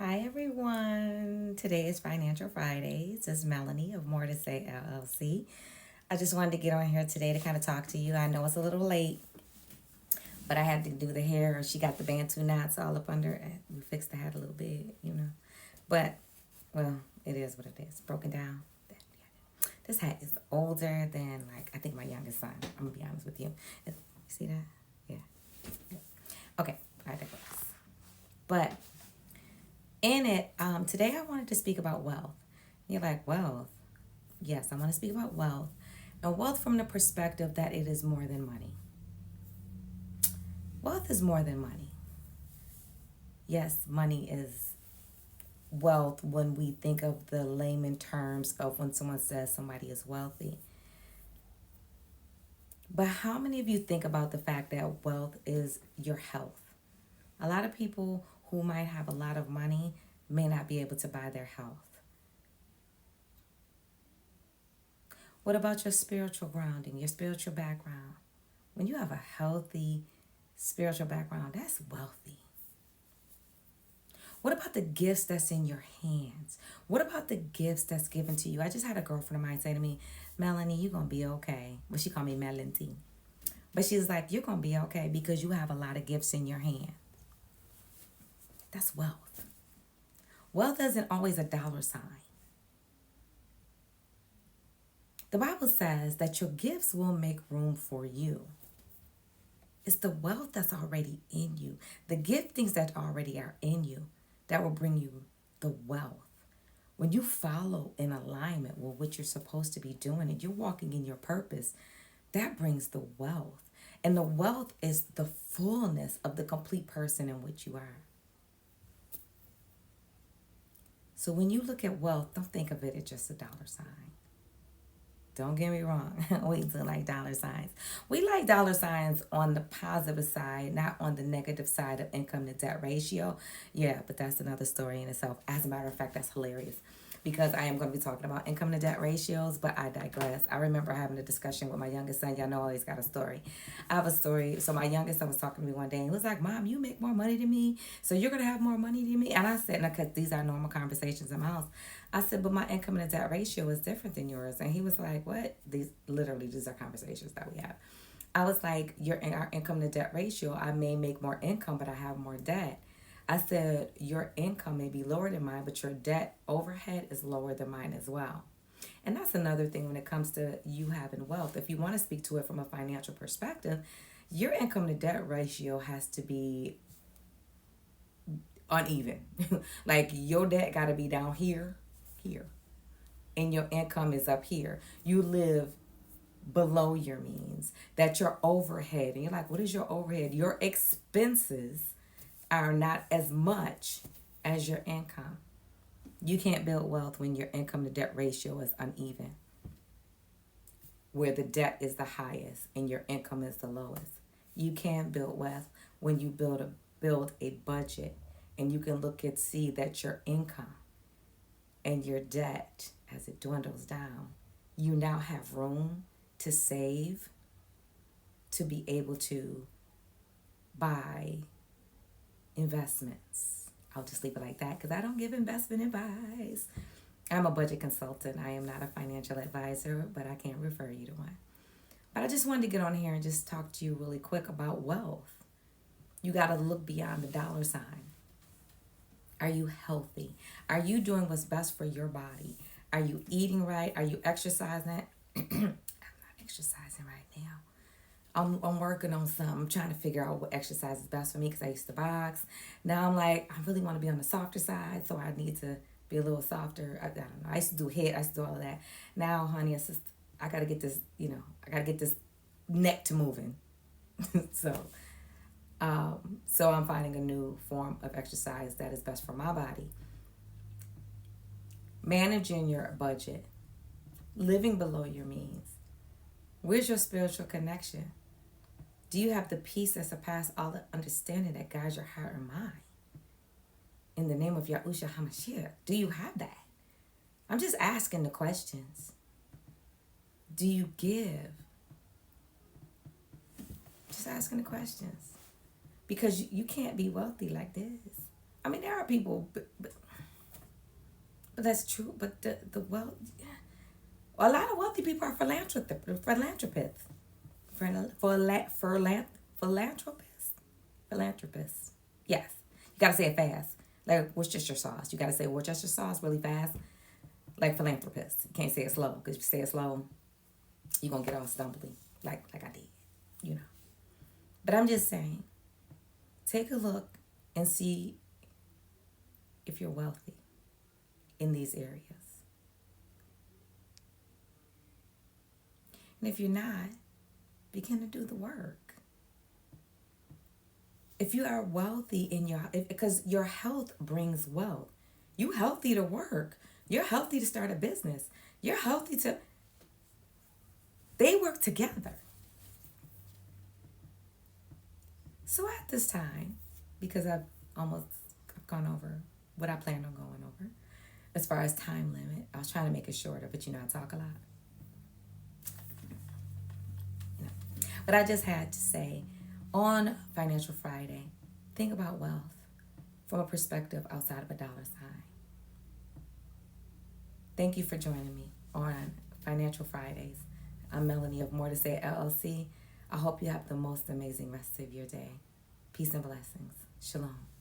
Hi everyone. Today is Financial Fridays. It's Melanie of More to Say LLC. I just wanted to get on here today to kind of talk to you. I know it's a little late, but I had to do the hair. She got the bantu knots all up under it. We fixed the hat a little bit. But, well, it is what it is. Broken down. This hat is older than, like, I think my youngest son. I'm going to be honest with you. You see that? Yeah. Okay, I digress. But in it, today I wanted to speak about wealth. You're like, wealth? Yes, I want to speak about wealth. And wealth from the perspective that it is more than money. Wealth is more than money. Yes, money is wealth when we think of the layman terms of when someone says somebody is wealthy. But how many of you think about the fact that wealth is your health? A lot of people who might have a lot of money may not be able to buy their health. What about your spiritual grounding, your spiritual background? When you have a healthy spiritual background, that's wealthy. What about the gifts that's in your hands? What about the gifts that's given to you? I just had a girlfriend of mine say to me, Melanie, you're going to be okay. Well, she called me Melanie. But she was like, you're going to be okay because you have a lot of gifts in your hand. That's wealth. Wealth isn't always a dollar sign. The Bible says that your gifts will make room for you. It's the wealth that's already in you, the giftings that already are in you that will bring you the wealth. When you follow in alignment with what you're supposed to be doing and you're walking in your purpose, that brings the wealth. And the wealth is the fullness of the complete person in which you are. So when you look at wealth, don't think of it as just a dollar sign. Don't get me wrong. We do like dollar signs. We like dollar signs on the positive side, not on the negative side of income to debt ratio. Yeah, but that's another story in itself. As a matter of fact, that's hilarious because I am going to be talking about income to debt ratios, but I digress. I remember having a discussion with my youngest son. Y'all know I always got a story. I have a story. So my youngest son was talking to me one day and he was like, Mom, you make more money than me, so you're going to have more money than me? And I said, no, because these are normal conversations in my house. I said, but my income to debt ratio is different than yours. And he was like, what? These are conversations that we have. I was like, our income to debt ratio, I may make more income, but I have more debt. I said, your income may be lower than mine, but your debt overhead is lower than mine as well. And that's another thing when it comes to you having wealth. If you want to speak to it from a financial perspective, your income to debt ratio has to be uneven. Like your debt got to be down here, and your income is up here. You live below your means. That your overhead, and you're like, what is your overhead? Your expenses are not as much as your income. You can't build wealth when your income to debt ratio is uneven, where the debt is the highest and your income is the lowest. You can't build wealth when you build a budget and you can look and see that your income and your debt, as it dwindles down, you now have room to save, to be able to buy investments. I'll just leave it like that because I don't give investment advice. I'm a budget consultant. I am not a financial advisor, but I can refer you to one. But I just wanted to get on here and just talk to you really quick about wealth. You got to look beyond the dollar sign. Are you healthy? Are you doing what's best for your body? Are you eating right? Are you exercising? I'm not exercising right now. I'm working on something. I'm trying to figure out what exercise is best for me because I used to box. Now I'm like, I really want to be on the softer side, so I need to be a little softer. I don't know. I used to do HIIT. I used to do all of that. Now, honey, it's just, I got to get this, I got to get this neck to moving. so, so I'm finding a new form of exercise that is best for my body. Managing your budget, living below your means. Where's your spiritual connection? Do you have the peace that surpasses all the understanding that guides your heart and mind? In the name of Yahushua HaMashiach, do you have that? I'm just asking the questions. Do you give? Just asking the questions. Because you can't be wealthy like this. I mean, there are people, but that's true. But the wealth, a lot of wealthy people are philanthropists, philanthropists, philanthropists. Yes, you gotta say it fast. Like Worcestershire sauce, you gotta say Worcestershire sauce really fast. Like philanthropists, you can't say it slow because if you say it slow, you're gonna get all stumbly, like I did, you know. But I'm just saying, take a look and see if you're wealthy in these areas. And if you're not, begin to do the work. If you are wealthy because your health brings wealth. You healthy to work. You're healthy to start a business. You're healthy to, they work together. So at this time, because I've gone over what I planned on going over, as far as time limit, I was trying to make it shorter, but I talk a lot. But I just had to say, on Financial Friday, think about wealth from a perspective outside of a dollar sign. Thank you for joining me on Financial Fridays. I'm Melanie of More to Say LLC. I hope you have the most amazing rest of your day. Peace and blessings. Shalom.